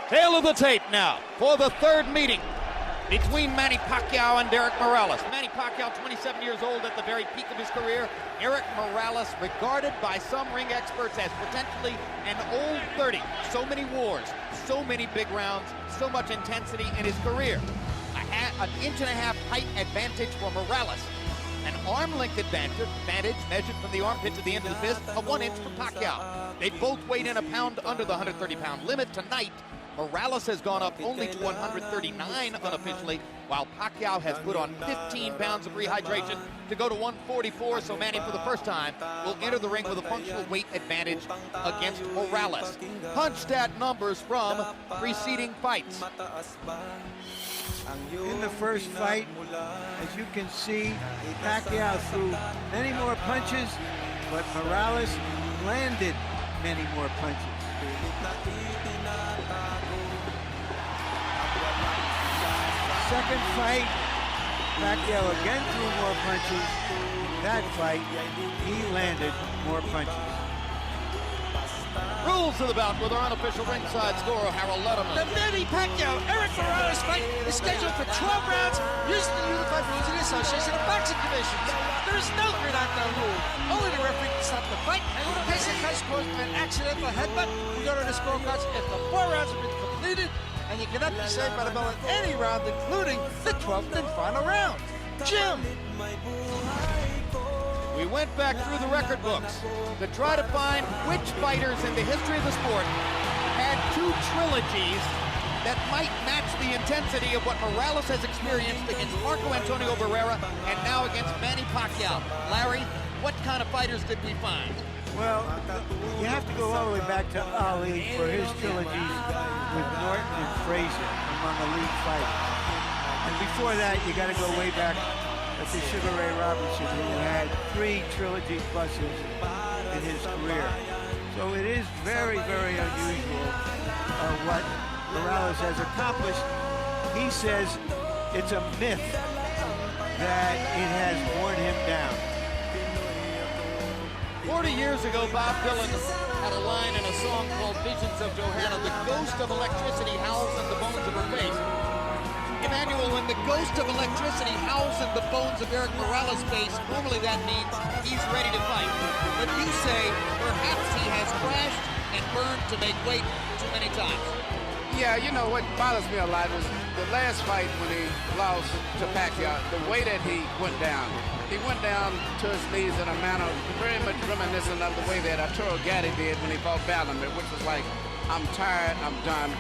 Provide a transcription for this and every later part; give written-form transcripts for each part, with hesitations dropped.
Tail of the tape now for the third meeting between Manny Pacquiao and Erick Morales. Manny Pacquiao, 27 years old at the very peak of his career. Erick Morales, regarded by some ring experts as potentially an old 30. So many wars, so many big rounds, so much intensity in his career. An inch and a half height advantage for Morales. An arm length advantage measured from the armpit to the end of the fist of 1 inch for Pacquiao. They both weighed in a pound under the 130-pound limit tonight. Morales has gone up only to 139 unofficially, while Pacquiao has put on 15 pounds of rehydration to go to 144, so Manny, for the first time, will enter the ring with a functional weight advantage against Morales. Punch stat numbers from preceding fights. In the first fight, as you can see, Pacquiao threw many more punches, but Morales landed many more punches. Second fight, Pacquiao again threw more punches. That fight, he landed more punches. Rules of the bout with our unofficial ringside scorer, Harold Letterman. The Manny Pacquiao Erick Morales fight is scheduled for 12 rounds using the Unified Rules of the Association of Boxing Divisions. There is no grid knockdown rule. Only the referee can stop the fight, and in case it cuts caused by an accidental headbutt, we go to the scorecards if the 4 rounds have been completed, and you cannot be saved by the bell in any round, including the 12th and final round. Jim! We went back through the record books to try to find which fighters in the history of the sport had 2 trilogies that might match the intensity of what Morales has experienced against Marco Antonio Barrera and now against Manny Pacquiao. Larry, what kind of fighters did we find? Well, you have to go all the way back to Ali for his trilogies with Norton and Frazier among elite fighters. And before that, you got to go way back to Sugar Ray Robinson, who had 3 trilogy pluses in his career. So it is very, very unusual what Morales has accomplished. He says it's a myth that it has worn him down. 40 years ago, Bob Dylan had a line in a song called Visions of Johanna. The ghost of electricity howls in the bones of her face. Emmanuel, when the ghost of electricity howls in the bones of Erick Morales' face, normally that means he's ready to fight. But you say perhaps he has crashed and burned to make weight too many times. Yeah, you know, what bothers me a lot was the last fight when he lost to Pacquiao, the way that he went down. He went down to his knees in a manner very much reminiscent of the way that Arturo Gatti did when he fought Bellarmine, which was like, I'm tired, I'm done.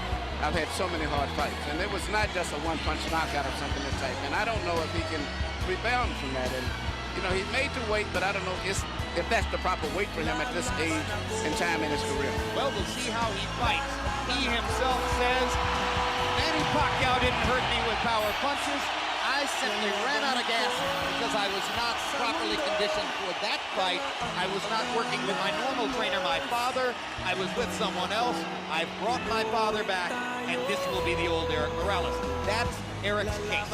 I've had so many hard fights. And it was not just a one-punch knockout or something of the type. And I don't know if he can rebound from that. And, you know, he's made to weight, but I don't know if that's the proper weight for him at this age and time in his career. Well, we'll see how he fights. He himself says, Manny Pacquiao didn't hurt me with power punches. I simply ran out of gas because I was not properly conditioned for that fight. I was not working with my normal trainer, my father. I was with someone else. I brought my father back, and this will be the old Erick Morales. That's Erick's case.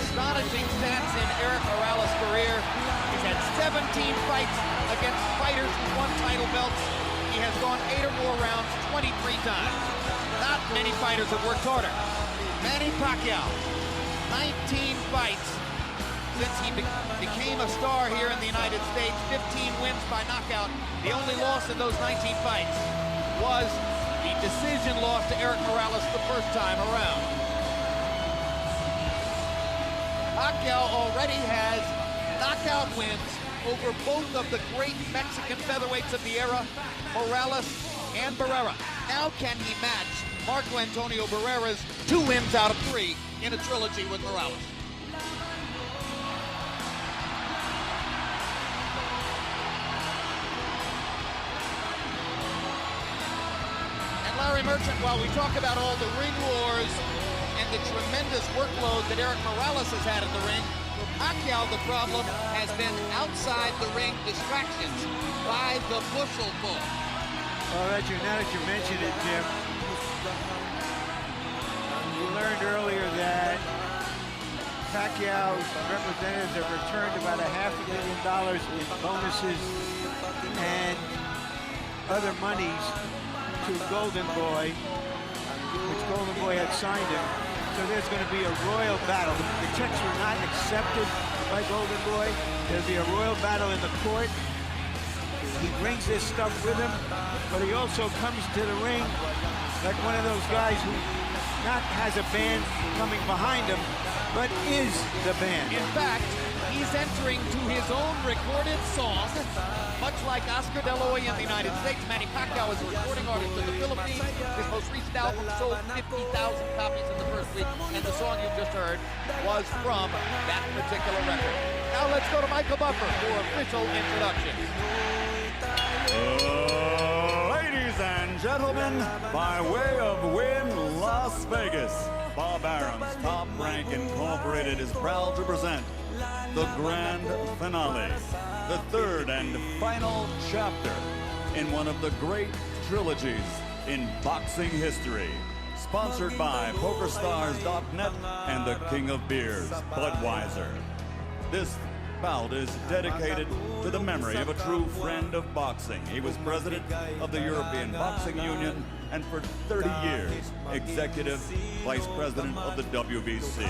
Astonishing stats in Erick Morales' career. He's had 17 fights against fighters who won title belts. He has gone 8 or more rounds 23 times. Not many fighters have worked harder. Manny Pacquiao, 19 fights since he became a star here in the United States, 15 wins by knockout. The only loss in those 19 fights was the decision loss to Erick Morales the first time around. Pacquiao already has knockout wins over both of the great Mexican featherweights of the era, Morales and Barrera. Now can he match Marco Antonio Barrera's 2 wins out of 3 in a trilogy with Morales? And Larry Merchant, while we talk about all the ring wars and the tremendous workload that Erick Morales has had in the ring, for Pacquiao, the problem has been outside the ring distractions by the bushelful. Well, now that you mentioned it, Jim, we learned earlier that Pacquiao's representatives have returned about $500,000 in bonuses, and other monies to Golden Boy, which Golden Boy had signed him. So there's going to be a royal battle. The checks were not accepted by Golden Boy. There'll be a royal battle in the court. He brings this stuff with him, but he also comes to the ring like one of those guys who not has a band coming behind him, but is the band. In fact, he's entering to his own recorded song, much like Oscar De La Hoya in the United States. Manny Pacquiao is a recording artist in the Philippines. His most recent album sold 50,000 copies in the first week, and the song you just heard was from that particular record. Now let's go to Michael Buffer for official introduction. Ladies and gentlemen, by way of Wynn, Las Vegas, Bob Arum's Top Rank Incorporated is proud to present the grand finale, the third and final chapter in one of the great trilogies in boxing history. Sponsored by PokerStars.net and the King of Beers, Budweiser. This bout is dedicated to the memory of a true friend of boxing. He was president of the European Boxing Union and for 30 years, executive vice president of the WBC.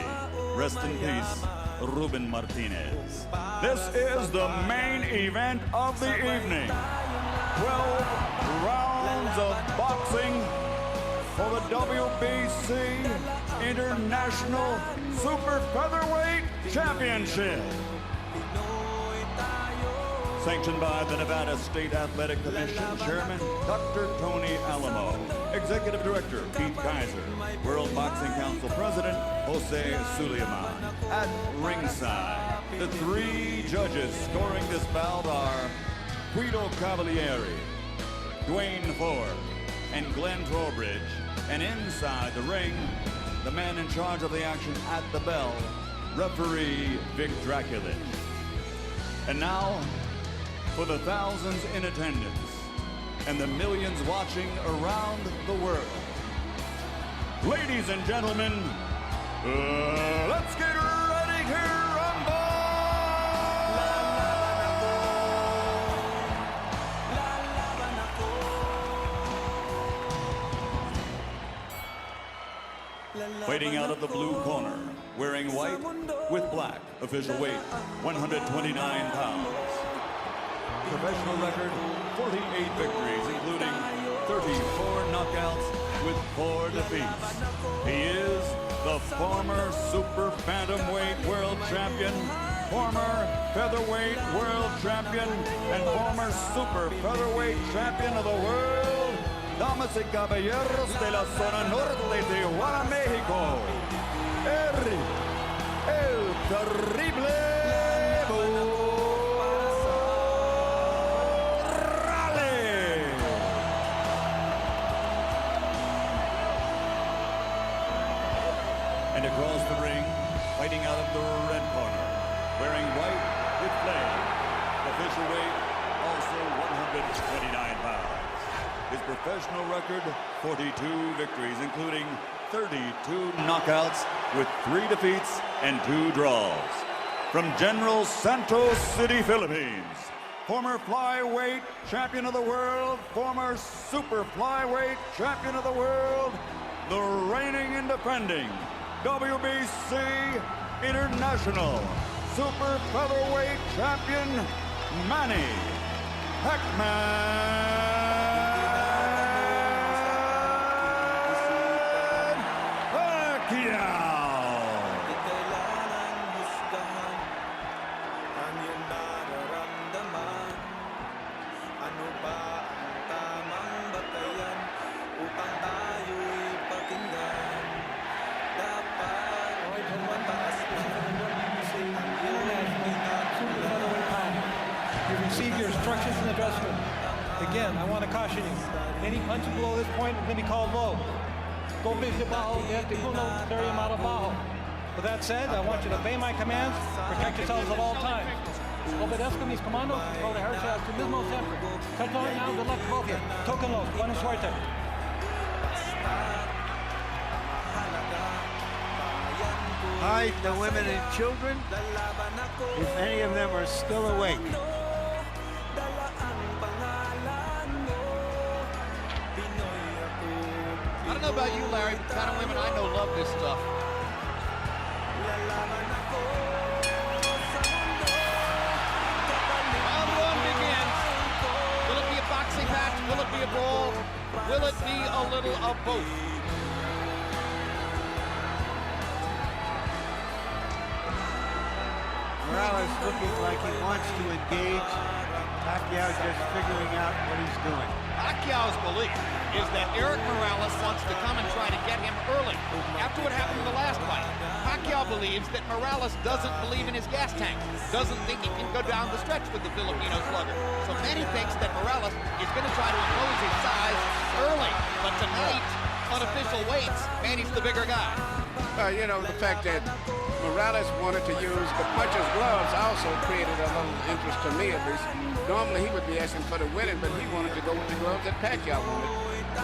Rest in peace, Ruben Martinez. This is the main event of the evening. 12 rounds of boxing for the WBC International Super Featherweight Championship. Sanctioned by the Nevada State Athletic Commission Chairman Dr. Tony Alamo, Executive Director Pete Kaiser, World Boxing Council President Jose Suleiman. At ringside, the three judges scoring this bout are Guido Cavalieri, Dwayne Ford, and Glenn Trowbridge. And inside the ring, the man in charge of the action at the bell, referee Vic Draculich. And now, for the thousands in attendance and the millions watching around the world. Ladies and gentlemen, let's get ready to rumble! Fighting out of the blue corner, wearing white with black, official weight 129 pounds. Professional record, 48 victories, including 34 knockouts with 4 defeats. He is the former super bantamweight world champion, former featherweight world champion, and former super featherweight champion of the world. Damas y caballeros de la zona norte de Tijuana, México, Erick el Terrible and across the ring, fighting out of the red corner, wearing white with flame, official weight also 129 pounds. His professional record, 42 victories, including 32 knockouts with 3 defeats and 2 draws. From General Santos City, Philippines, former flyweight champion of the world, former super flyweight champion of the world, the reigning and defending WBC International Super Featherweight Champion, Manny Pacquiao. Receive your instructions in the dressing room. Again, I want to caution you. Any punch below this point is going to be called low. With that said, I want you to obey my commands, protect yourselves at all times. Obedezco mis comandos, protegerse a tu mismo siempre. Touch on it now, good luck to both of you. Tóquenlos, buena suerte. Hide the women and children, if any of them are still awake. don't know about you, Larry, but the kind of women I know love this stuff. Round one begins. Will it be a boxing match? Will it be a brawl? Will it be a little of both? Morales looking like he wants to engage. Pacquiao just figuring out what he's doing. Pacquiao's belief is that Erick Morales wants to come and try to get him early after what happened in the last fight. Pacquiao believes that Morales doesn't believe in his gas tank, doesn't think he can go down the stretch with the Filipino slugger. So Manny thinks that Morales is going to try to impose his size early. But tonight, unofficial weights, Manny's the bigger guy. You know, the fact that Morales wanted to use the puncher's gloves also created a little interest to me, at least. Normally he would be asking for the winning, but he wanted to go with the gloves that Pacquiao wanted,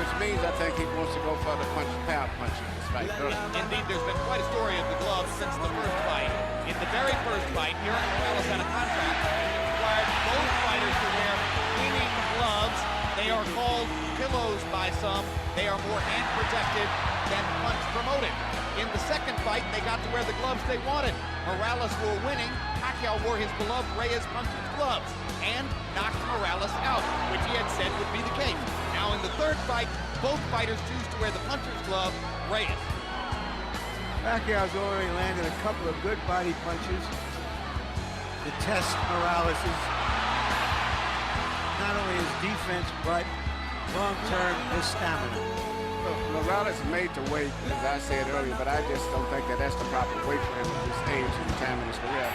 which means I think he wants to go for the power punch in this fight. Indeed, there's been quite a story of the gloves since the first fight. In the very first fight, Erick Morales had a contract that required both fighters to wear cleaning gloves. They are called pillows by some. They are more hand protected than punch promoted. In the second fight, they got to wear the gloves they wanted. Morales were winning. Pacquiao wore his beloved Reyes puncher's gloves and knocked Morales out, which he had said would be the case. Now in the third fight, both fighters choose to wear the puncher's glove, Reyes. Pacquiao's already landed a couple of good body punches to test Morales' not only his defense, but long-term his stamina. Morales made to wait, as I said earlier, but I just don't think that that's the proper weight for him at this age and time in his career.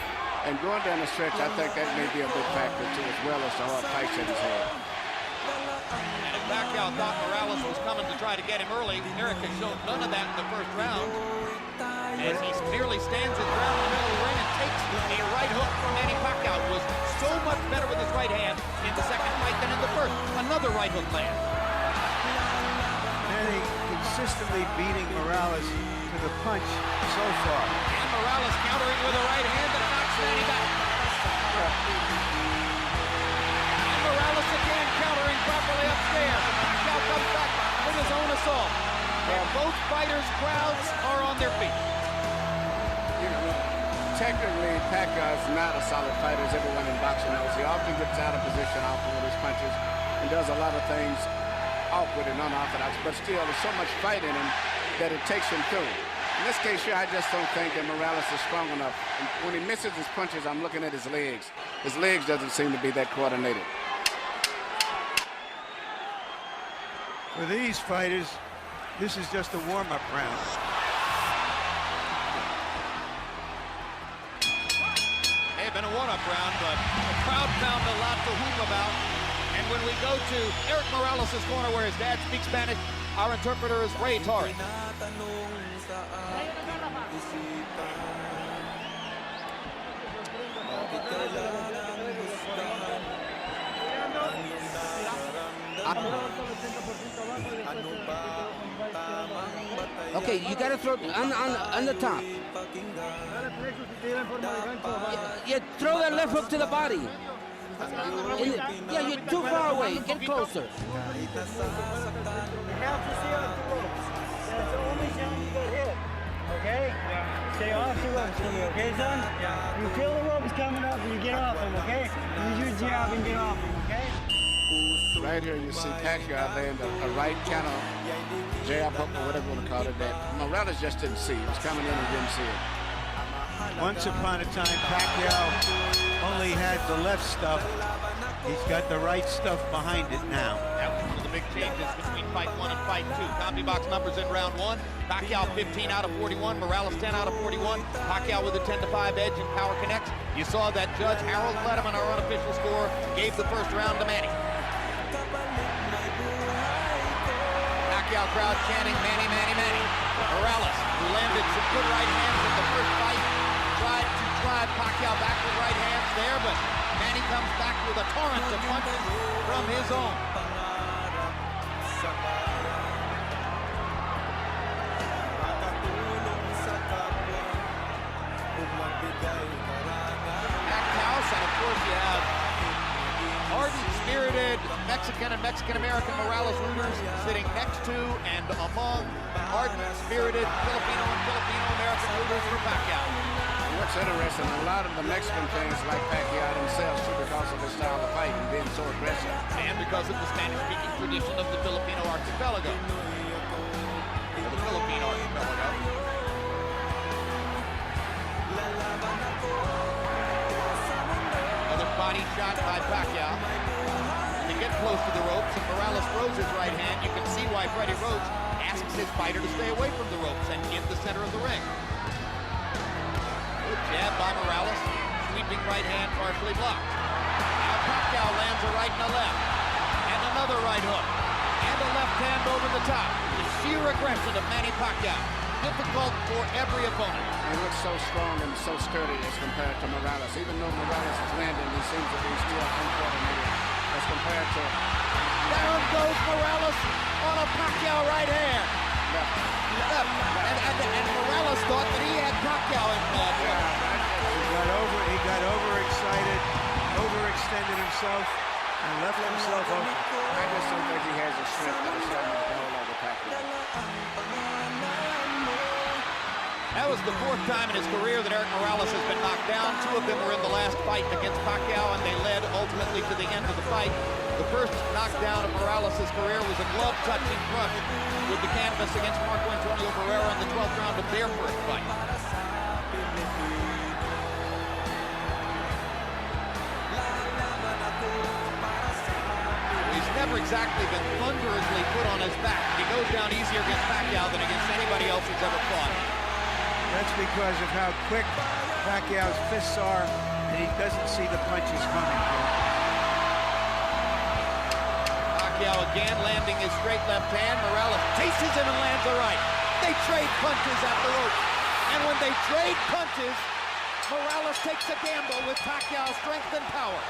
And going down the stretch, I think that may be a big factor too, as well as the hard fights that he's had. And if Pacquiao thought Morales was coming to try to get him early, Erick has shown none of that in the first round. As he merely stands his ground in the middle of the ring and takes a right hook from Manny Pacquiao. Was so much better with his right hand in the second fight than in the first. Another right hook lands. Manny consistently beating Morales to the punch so far. And Morales countering with a right hand that knocks Manny back. And Morales again countering properly upstairs. Pacquiao comes back with his own assault. And both fighters' crowds are on their feet. You know, technically, Pacquiao is not a solid fighter, as everyone in boxing knows. He often gets out of position often with his punches and does a lot of things awkward and unorthodox, but still there's so much fight in him that it takes him through. In this case here, I just don't think that Morales is strong enough. And when he misses his punches, I'm looking at his legs. His legs doesn't seem to be that coordinated. For these fighters, this is just a warm-up round. May have been a warm-up round, but the crowd found a lot to whoop about. And when we go to Erick Morales' corner where his dad speaks Spanish, our interpreter is Ray Torres. Okay, you gotta throw on the top. Yeah, throw that left hook to the body. Yeah, you're too far away. Get closer. You have to see off the ropes. That's the only time you get hit. Okay? Yeah. Stay off the ropes for me, okay, son? Yeah. You feel the ropes coming up and you get off them, okay? Use your jab and get off them, okay? Right here you see Pacquiao land a right kind of jab hook or whatever you want to call it that Morales just didn't see. He was coming in and didn't see it. Once upon a time, Pacquiao only had the left stuff. He's got the right stuff behind it now. That was one of the big changes between fight one and fight two. CompuBox numbers in round one. Pacquiao 15 out of 41. Morales 10 out of 41. Pacquiao with a 10-5 edge in Power Connects. You saw that Judge Harold Letterman, our unofficial score, gave the first round to Manny. Pacquiao crowd chanting Manny, Manny, Manny. Morales, who landed some good right hands in the first fight, tried to drive Pacquiao back with right hands there, but Manny comes back with a torrent of punches from his own. Packed house, and of course you have ardent, spirited Mexican Mexican and Mexican-American Morales rooters sitting next to and among ardent, spirited Filipino and Filipino-American rooters for Pacquiao. What's interesting, a lot of the Mexican fans like Pacquiao themselves too because of his style of fighting, being so aggressive. And because of the Spanish-speaking tradition of the Filipino archipelago. Or the Philippine archipelago. Another body shot by Pacquiao. They get close to the ropes, and Morales throws his right hand. You can see why Freddie Roach asks his fighter to stay away from the ropes and in the center of the ring. Good jab by Morales. Sweeping right hand partially blocked. Now Pacquiao lands a right and a left. And another right hook. And a left hand over the top. The sheer aggression of Manny Pacquiao. Difficult for every opponent. He looks so strong and so sturdy as compared to Morales. Even though Morales is landing, he seems to be still uncoordinated as compared to... Down goes Morales on a Pacquiao right hand. Left. And Morales thought that he had Pacquiao in He got overexcited, overextended himself, and left himself open. I just don't think he has the strength that is starting to hold over Pacquiao. That was the fourth time in his career that Erick Morales has been knocked down. Two of them were in the last fight against Pacquiao, and they led ultimately to the end of the fight. The first knockdown of Morales' career was a glove-touching crush with the canvas against Marco Antonio Barrera in the 12th round of their first fight. He's never exactly been thunderously put on his back. He goes down easier against Pacquiao than against anybody else who's ever fought. That's because of how quick Pacquiao's fists are, and he doesn't see the punches coming. Pacquiao again landing his straight left hand. Morales chases him and lands a right. They trade punches at the rope. And when they trade punches, Morales takes a gamble with Pacquiao's strength and power.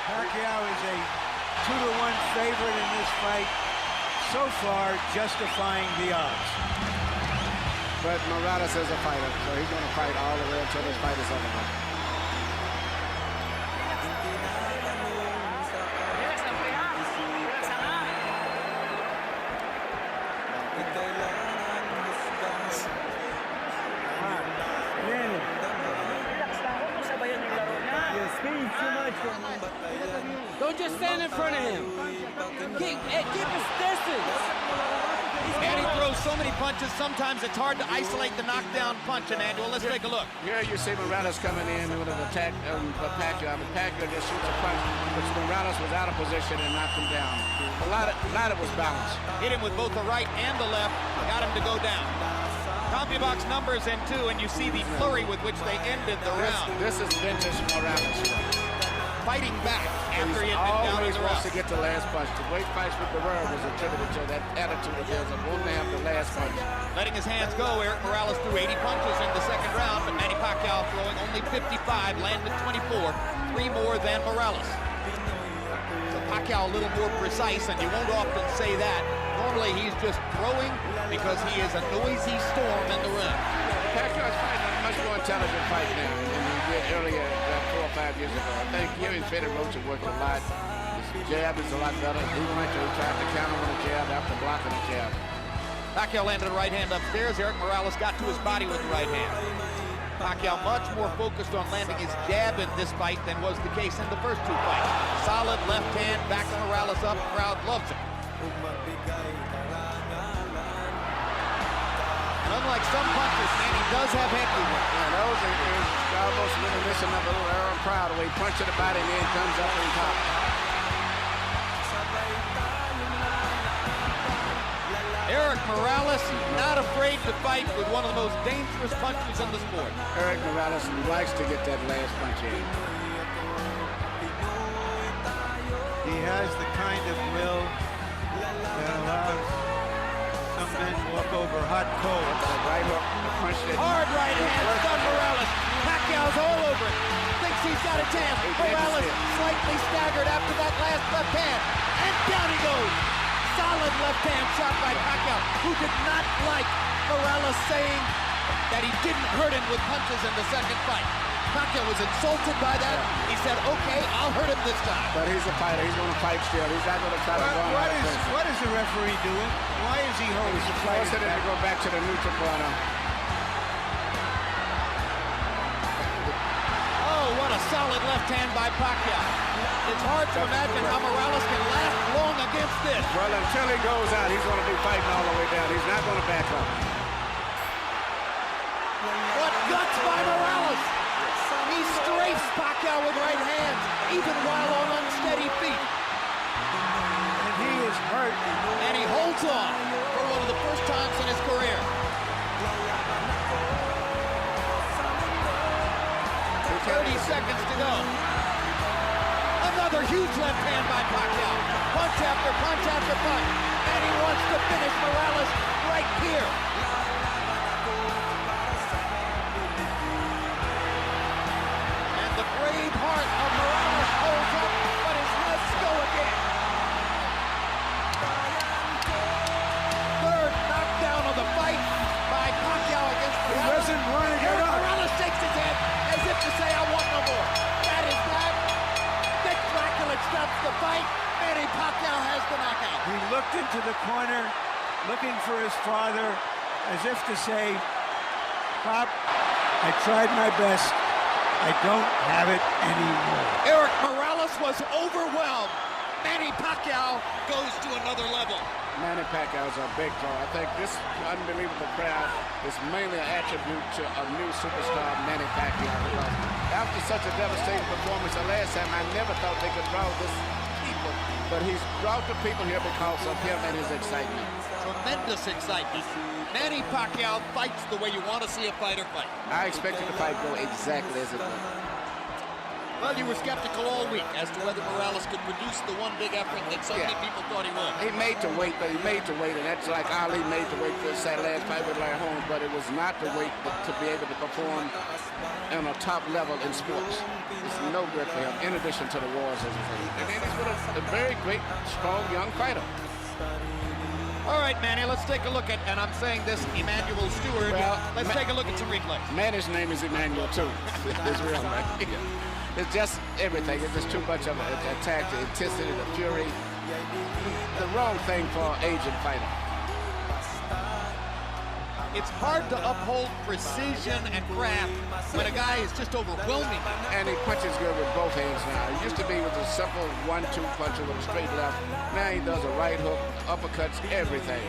Pacquiao is a 2-to-1 favorite in this fight, so far justifying the odds. But Morales is a fighter, so he's going to fight all the way until this fight is over. Don't just stand in front of him. Keep his distance. And he throws so many punches, sometimes it's hard to isolate the knockdown punch. And Annual, let's take a look. Here you see Morales coming in with an attack for Pacquiao. Pacquiao just shoots a punch, but Morales was out of position and knocked him down. A lot of it was balanced. Hit him with both the right and the left, got him to go down. CompuBox numbers in 2, and you see the flurry with which they ended the round. This is vintage Morales. Fighting back after he had been down in always the wants round. to get the last punch. The great fights with Barrera was attributed to that attitude of his of wanting to have the last punch. Letting his hands go, Erick Morales threw 80 punches in the second round, but Manny Pacquiao throwing only 55, landed 24, 3 more than Morales. So Pacquiao a little more precise, and you won't often say that. Normally he's just throwing because he is a noisy storm in the ring. Pacquiao's fighting a much more intelligent fight now than he did earlier 4 or 5 years ago. I think him and Freddie Roach have worked a lot. His jab is a lot better. He tried to counter with a jab after blocking a jab. Pacquiao landed a right hand upstairs. Erick Morales got to his body with the right hand. Pacquiao much more focused on landing his jab in this fight than was the case in the first 2 fights. Solid left hand, backs Morales up. Crowd loves it. And unlike some punches, Manny does have head movement. Yeah, those are almost reminiscent of a little Aaron Proud, where he punches the body and then comes up on top. Erick Morales not afraid to fight with one of the most dangerous punches in the sport. Erick Morales likes to get that last punch in. He has the kind of will that allows some men to walk over hot coals. Right hook, the punch that... Hard right hand, stun Morales. Pacquiao's all over it. Thinks he's got a chance. Morales slightly staggered after that last left hand. And down he goes. Solid left hand shot by Pacquiao, who did not like Morales saying that he didn't hurt him with punches in the second fight. Pacquiao was insulted by that. He said, okay, I'll hurt him this time. But he's a fighter. He's going to fight still. He's not going to try to run out of pressure. What is the referee doing? Why is he holding the fight? Forcing him to go back to the neutral corner. Oh, what a solid left hand by Pacquiao. It's hard to imagine how Morales can last long against this. Well, until he goes out, he's going to be fighting all the way down. He's not going to back up. What guts by Morales! He strafes Pacquiao with right hands, even while on unsteady feet. And he is hurt. And he holds on for one of the first times in his career. 30 seconds to go. Another huge left hand by Pacquiao. Punch after punch after punch. And he wants to finish Morales right here. And the brave heart of Morales holds up, but his legs go again. Third knockdown of the fight by Pacquiao against Morales. He doesn't want to get up. Morales shakes his head as if to say, I want no more. That is that. Dick Dracula stops the fight. Manny Pacquiao has the knockout. He looked into the corner, looking for his father, as if to say, Pop, I tried my best. I don't have it anymore. Erick Morales was overwhelmed. Manny Pacquiao goes to another level. Manny Pacquiao is a big draw. I think this unbelievable crowd is mainly an attribute to a new superstar, Manny Pacquiao. Because after such a devastating performance the last time, I never thought they could draw this people. But he's brought the people here because of him and his excitement. Tremendous excitement. Manny Pacquiao fights the way you want to see a fighter fight. I expected the fight to go exactly as it went. Well, you were skeptical all week as to whether Morales could produce the one big effort that so many people thought he would. He made to wait, but he made to wait, and that's like Ali made to wait for his last fight with Larry Holmes, but it was not to wait to be able to perform on a top level in sports. It's no good for him, in addition to the wars as a thing. And then he's with a very great, strong, young fighter. All right, Manny, let's take a look at, and I'm saying this, Emmanuel Stewart. Well, let's take a look at some replays. Manny's name is Emmanuel, too. His real name. It's just everything. It's just too much of an attack, the intensity, the fury. The wrong thing for an aging fighter. It's hard to uphold precision and craft when a guy is just overwhelming. And he punches good with both hands now. He used to be with a simple 1-2 puncher with a straight left. Now he does a right hook, uppercuts, everything.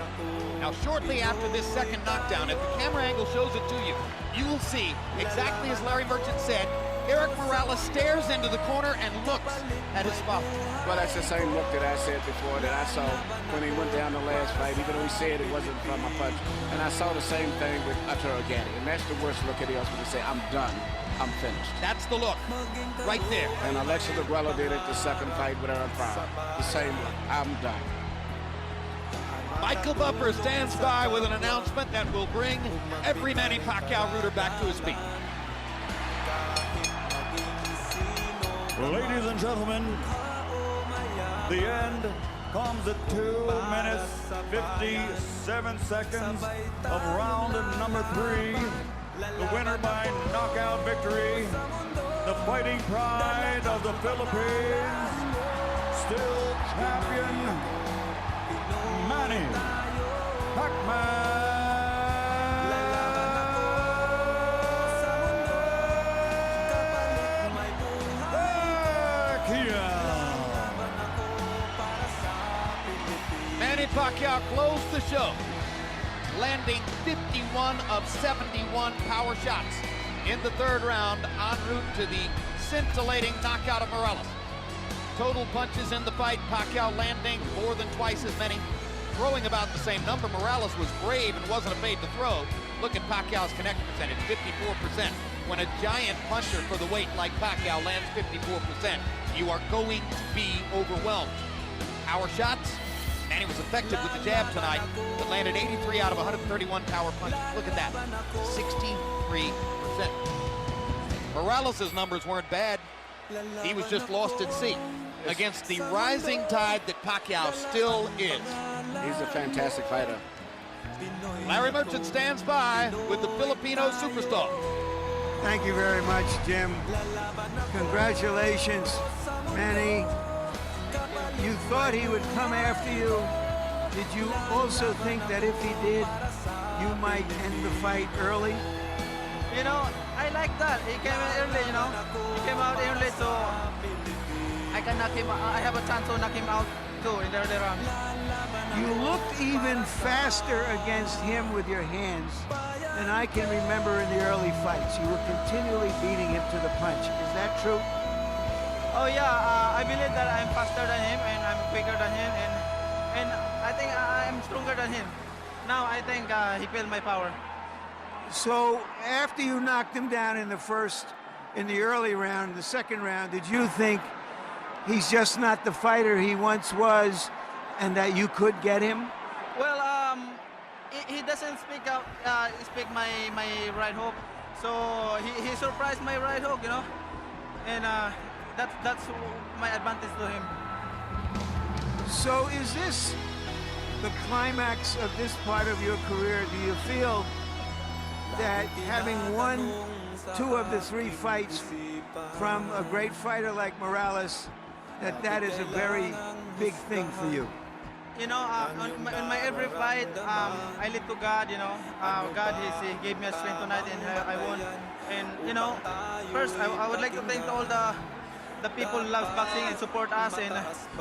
Now, shortly after this second knockdown, if the camera angle shows it to you, you will see, exactly as Larry Merchant said, Erick Morales stares into the corner and looks at his father. Well, that's the same look that I said before that I saw when he went down the last fight, even though he said it wasn't from a punch. And I saw the same thing with Arturo Gatti. And that's the worst look at else when he say, I'm done, I'm finished. That's the look, right there. And Alexa Aguero did it the second fight with Aaron Pryor. The same look, I'm done. Michael Buffer stands by with an announcement that will bring every Manny Pacquiao rooter back to his feet. Ladies and gentlemen, the end comes at 2 minutes, 57 seconds of round number 3. The winner by knockout victory, the fighting pride of the Philippines, still champion, Manny Pacquiao. Manny Pacquiao closed the show, landing 51 of 71 power shots in the third round en route to the scintillating knockout of Morales. Total punches in the fight, Pacquiao landing more than twice as many, throwing about the same number. Morales was brave and wasn't afraid to throw. Look at Pacquiao's connect percentage, 54%. When a giant puncher for the weight like Pacquiao lands 54%, you are going to be overwhelmed. Power shots, Manny was effective with the jab tonight, but landed 83 out of 131 power punches. Look at that, 63%. Morales' numbers weren't bad. He was just lost at sea against the rising tide that Pacquiao still is. He's a fantastic fighter. Larry Merchant stands by with the Filipino superstar. Thank you very much, Jim. Congratulations, Manny. You thought he would come after you. Did you also think that if he did, you might end the fight early? You know, I like that. He came in early, you know. He came out early, so I can knock him. I have a chance to knock him out too in the early round. You looked even faster against him with your hands than I can remember in the early fights. You were continually beating him to the punch. Is that true? Oh yeah, I believe that I'm faster than him and I'm quicker than him, and I think I'm stronger than him. Now I think he felt my power. So after you knocked him down in the early round, the second round, did you think he's just not the fighter he once was and that you could get him? Well, he doesn't speak my right hook, so he surprised my right hook, you know, and that's my advantage to him. So is this the climax of this part of your career? Do you feel that having won 2 of the 3 fights from a great fighter like Morales, that is a very big thing for you? You know, in my every fight, I lead to God, you know. God, he gave me a strength tonight and I won. And, you know, first, I would like to thank all the people who love boxing and support us, and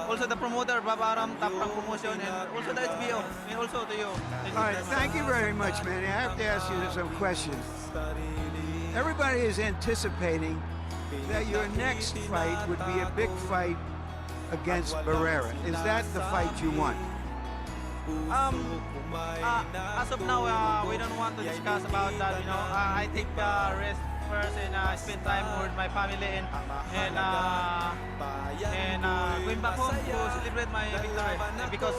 also the promoter, Bob Aram, Top Rank Promotion, and also the HBO, and also to you. All right, thank you very much, Manny. I have to ask you some questions. Everybody is anticipating that your next fight would be a big fight against Barrera. Is that the fight you want? As of now, we don't want to discuss about that. You know, I take rest first and spend time with my family and going back home to celebrate my victory. Because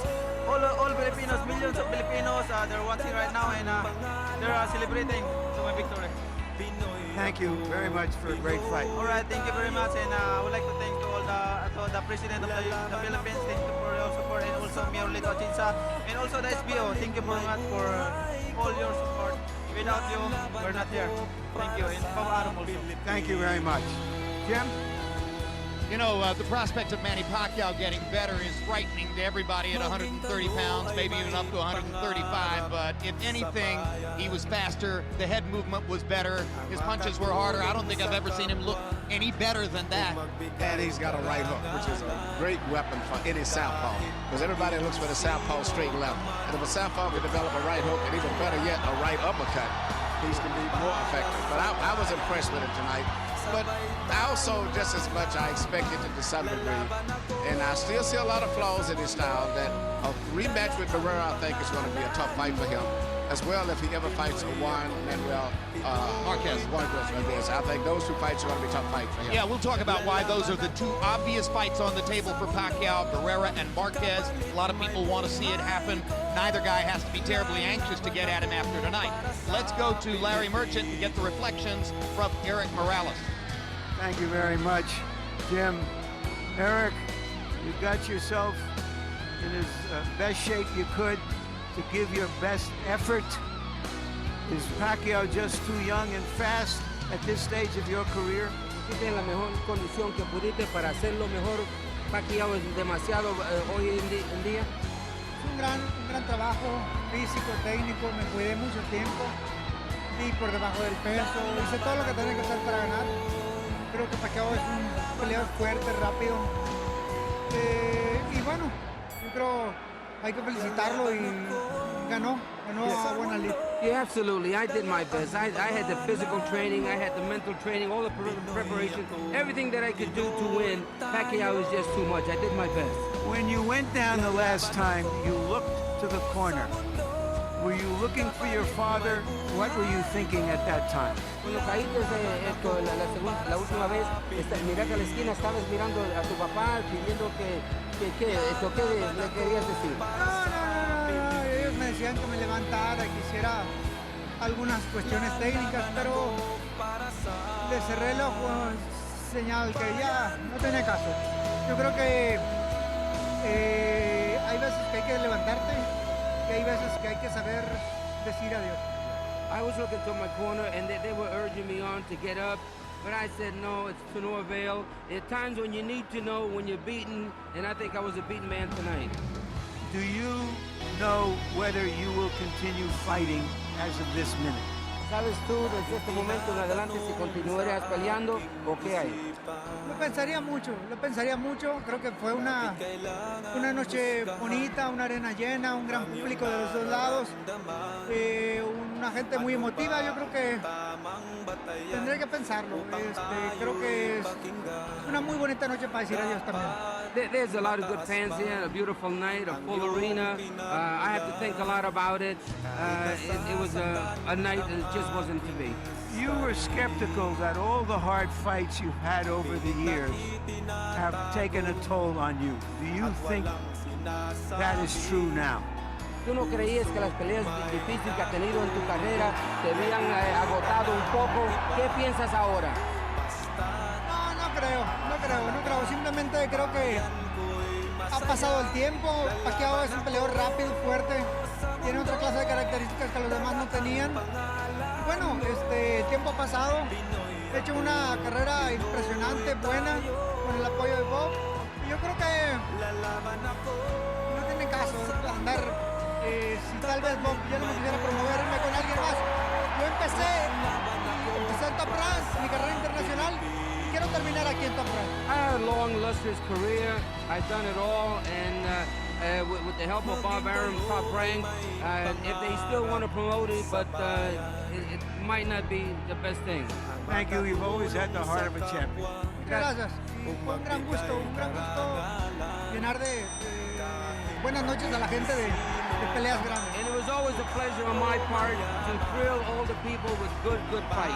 all Filipinos, millions of Filipinos, they're watching right now and they're celebrating to my victory. Thank you very much for a great fight. All right, thank you very much, and I would like to thank to all the president of the Philippines, thank you for your support, and also Mayor Lito Chinsa, and also the SBO. Thank you very much for all your support. Without you, we're not here. Thank you, and Bob Aram also. Thank you very much. Jim? You know, the prospect of Manny Pacquiao getting better is frightening to everybody at 130 pounds, maybe even up to 135. But if anything, he was faster. The head movement was better. His punches were harder. I don't think I've ever seen him look any better than that. And he's got a right hook, which is a great weapon for any southpaw. Because everybody looks for the southpaw straight and left. And if a southpaw can develop a right hook, and even better yet, a right uppercut, he's going to be more effective. But I was impressed with him tonight. But I also, just as much, I expected it to some degree. And I still see a lot of flaws in his style. That a rematch with Barrera, I think, is going to be a tough fight for him. As well, if he ever fights Juan Manuel Marquez, I think those 2 fights are going to be tough fights for him. Yeah, we'll talk about why those are the 2 obvious fights on the table for Pacquiao, Barrera and Marquez. A lot of people want to see it happen. Neither guy has to be terribly anxious to get at him after tonight. Let's go to Larry Merchant and get the reflections from Erick Morales. Thank you very much, Jim. Erick, you got yourself in as best shape you could to give your best effort. Is Pacquiao just too young and fast at this stage of your career? Hiciste en la mejor condición que pudiste para hacerlo mejor. Pacquiao es demasiado hoy en día. Un gran trabajo físico, técnico, me cuidé mucho tiempo y por debajo del peso, hice todo lo que tenía que hacer para ganar. Creo que Pacquiao es un peleador fuerte, rápido y bueno, yo creo hay que felicitarlo y ganó a buena lid. Yeah, absolutely. I did my best. I had the physical training, I had the mental training, all the preparation, everything that I could do to win. Pacquiao was just too much. I did my best. When you went down the last time, you looked to the corner. Were you looking for your father? What were you thinking at that time? Cuando caíste la última vez, miraste a la esquina, estabas mirando a tu papá, pidiendo ¿qué le querías decir? No, ellos me decían que me levantara, que hiciera algunas cuestiones técnicas, pero le cerré el ojo, señal que ya no tenía caso. Yo creo que hay veces que hay que levantarte y hay veces que hay que saber decir adiós. I was looking to my corner, and they were urging me on to get up. But I said, no, it's to no avail. There are times when you need to know when you're beaten, and I think I was a beaten man tonight. Do you know whether you will continue fighting as of this minute? ¿Sabes tú desde este momento en adelante si continuarías peleando o qué hay? Lo pensaría mucho. Creo que fue una noche bonita, una arena llena, un gran público de los dos lados, una gente muy emotiva. Yo creo que tendré que pensarlo. Creo que es una muy bonita noche para decir adiós también. There's a lot of good fans here, a beautiful night, a full arena. I have to think a lot about it. It was a night that just wasn't to be. You were skeptical that all the hard fights you've had over the years have taken a toll on you. Do you think that is true now? ¿Tú no creías que las peleas difíciles que has tenido en tu carrera te habían agotado un poco? ¿Qué piensas ahora? No creo. Simplemente creo que ha pasado el tiempo. Pacquiao es un peleador rápido, fuerte. Tiene otra clase de características que los demás no tenían. Bueno, el tiempo ha pasado. He hecho una carrera impresionante, buena, con el apoyo de Bob. Y yo creo que no tiene caso andar. Si tal vez Bob ya no me quisiera promoverme con alguien más. Yo empecé en Top Rank, mi carrera internacional. Y quiero terminar aquí en Top Rank. I had a long, illustrious career. I've done it all, and with the help of Bob Arum, Top Rank, if they still want to promote it, but it might not be the best thing. Thank you. You've always had the heart of a champion. Gracias. Un gran gusto llenar de buenas noches a la gente de peleas grandes. And it was always a pleasure on my part to thrill all the people with good fights.